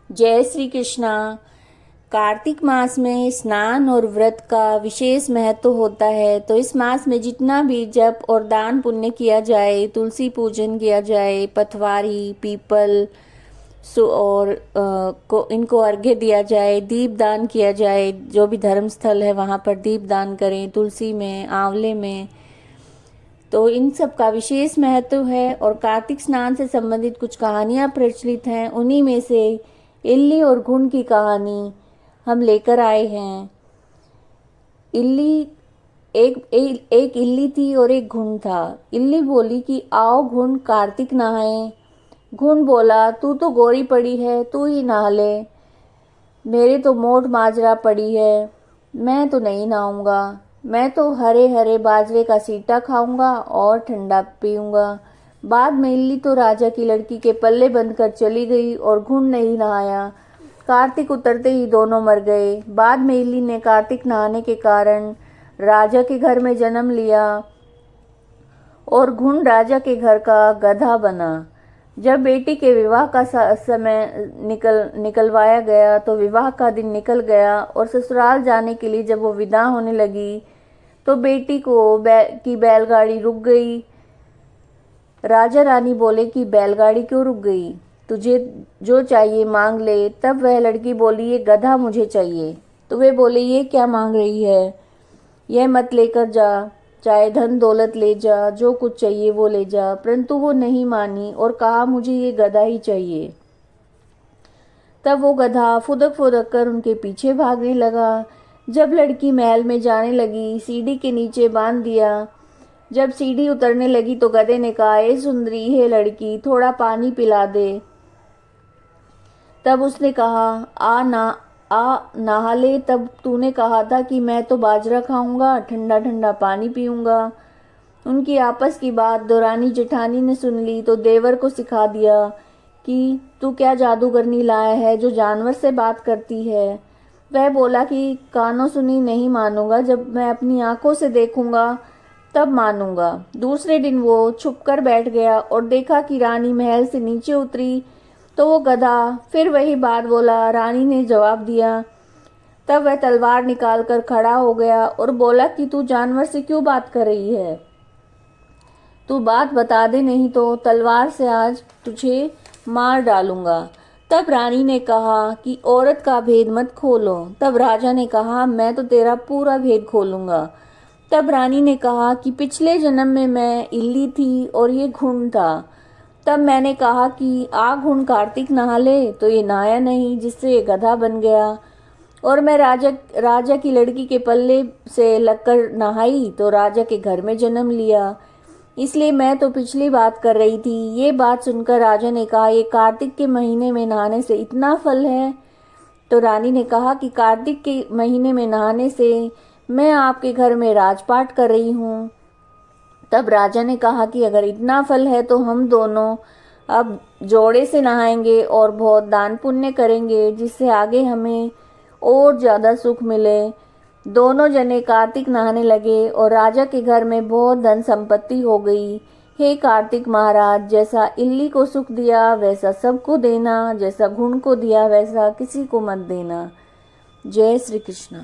जय श्री कृष्णा। कार्तिक मास में स्नान और व्रत का विशेष महत्व होता है। तो इस मास में जितना भी जप और दान पुण्य किया जाए, तुलसी पूजन किया जाए, पथवारी, पीपल और इनको अर्घ्य दिया जाए, दीप दान किया जाए, जो भी धर्म स्थल है वहाँ पर दीप दान करें, तुलसी में, आंवले में, तो इन सब का विशेष महत्व है। और कार्तिक स्नान से संबंधित कुछ कहानियाँ प्रचलित हैं। उन्हीं में से इल्ली और घुन की कहानी हम लेकर आए हैं। एक इल्ली थी और एक घुन था। इल्ली बोली कि आओ घुन, कार्तिक नहाए। घुन बोला तू तो गोरी पड़ी है, तू ही नहा ले, मेरे तो मोट माजरा पड़ी है, मैं तो नहीं नहाऊंगा, मैं तो हरे हरे बाजरे का सीटा खाऊंगा और ठंडा पीऊंगा। बाद में इल्ली तो राजा की लड़की के पल्ले बंधकर चली गई और घुन नहीं नहाया। कार्तिक उतरते ही दोनों मर गए। बाद में इल्ली ने कार्तिक नहाने के कारण राजा के घर में जन्म लिया और घुन राजा के घर का गधा बना। जब बेटी के विवाह का समय निकलवाया गया तो विवाह का दिन निकल गया और ससुराल जाने के लिए जब वो विदा होने लगी तो बेटी की बैलगाड़ी रुक गई। राजा रानी बोले कि बैलगाड़ी क्यों रुक गई, तुझे जो चाहिए मांग ले। तब वह लड़की बोली ये गधा मुझे चाहिए। तो वे बोले ये क्या मांग रही है, यह मत लेकर जा, चाहे धन दौलत ले जा, जो कुछ चाहिए वो ले जा। परंतु वो नहीं मानी और कहा मुझे ये गधा ही चाहिए। तब वो गधा फुदक फुदक कर उनके पीछे भागने लगा। जब लड़की महल में जाने लगी, सीढ़ी के नीचे बांध दिया। जब सीढ़ी उतरने लगी तो गधे ने कहा ए सुंदरी, हे लड़की, थोड़ा पानी पिला दे। तब उसने कहा आ नहा ले, तब तूने कहा था कि मैं तो बाजरा खाऊंगा, ठंडा ठंडा पानी पीऊंगा। उनकी आपस की बात दौरानी जेठानी ने सुन ली तो देवर को सिखा दिया कि तू क्या जादूगरनी लाया है जो जानवर से बात करती है। वह बोला कि कानों सुनी नहीं मानूंगा, जब मैं अपनी आंखों से देखूंगा तब मानूंगा। दूसरे दिन वो छुपकर बैठ गया और देखा कि रानी महल से नीचे उतरी तो वो गधा फिर वही बात बोला। रानी ने जवाब दिया। तब वह तलवार निकालकर खड़ा हो गया और बोला कि तू जानवर से क्यों बात कर रही है, तू बात बता दे, नहीं तो तलवार से आज तुझे मार डालूंगा। तब रानी ने कहा कि औरत का भेद मत खोलो। तब राजा ने कहा मैं तो तेरा पूरा भेद खोलूंगा। तब रानी ने कहा कि पिछले जन्म में मैं इल्ली थी और ये घुन था। तब मैंने कहा कि आ घुन, कार्तिक नहा ले, तो ये नहाया नहीं, जिससे ये गधा बन गया। और मैं राजा की लड़की के पल्ले से लगकर नहाई तो राजा के घर में जन्म लिया। इसलिए मैं तो पिछली बात कर रही थी। ये बात सुनकर राजा ने कहा ये कार्तिक के महीने में नहाने से इतना फल है। तो रानी ने कहा कि कार्तिक के महीने में नहाने से मैं आपके घर में राजपाट कर रही हूँ। तब राजा ने कहा कि अगर इतना फल है तो हम दोनों अब जोड़े से नहाएंगे और बहुत दान पुण्य करेंगे, जिससे आगे हमें और ज़्यादा सुख मिले। दोनों जने कार्तिक नहाने लगे और राजा के घर में बहुत धन संपत्ति हो गई। हे कार्तिक महाराज, जैसा इल्ली को सुख दिया वैसा सबको देना, जैसा घुन को दिया वैसा किसी को मत देना। जय श्री कृष्ण।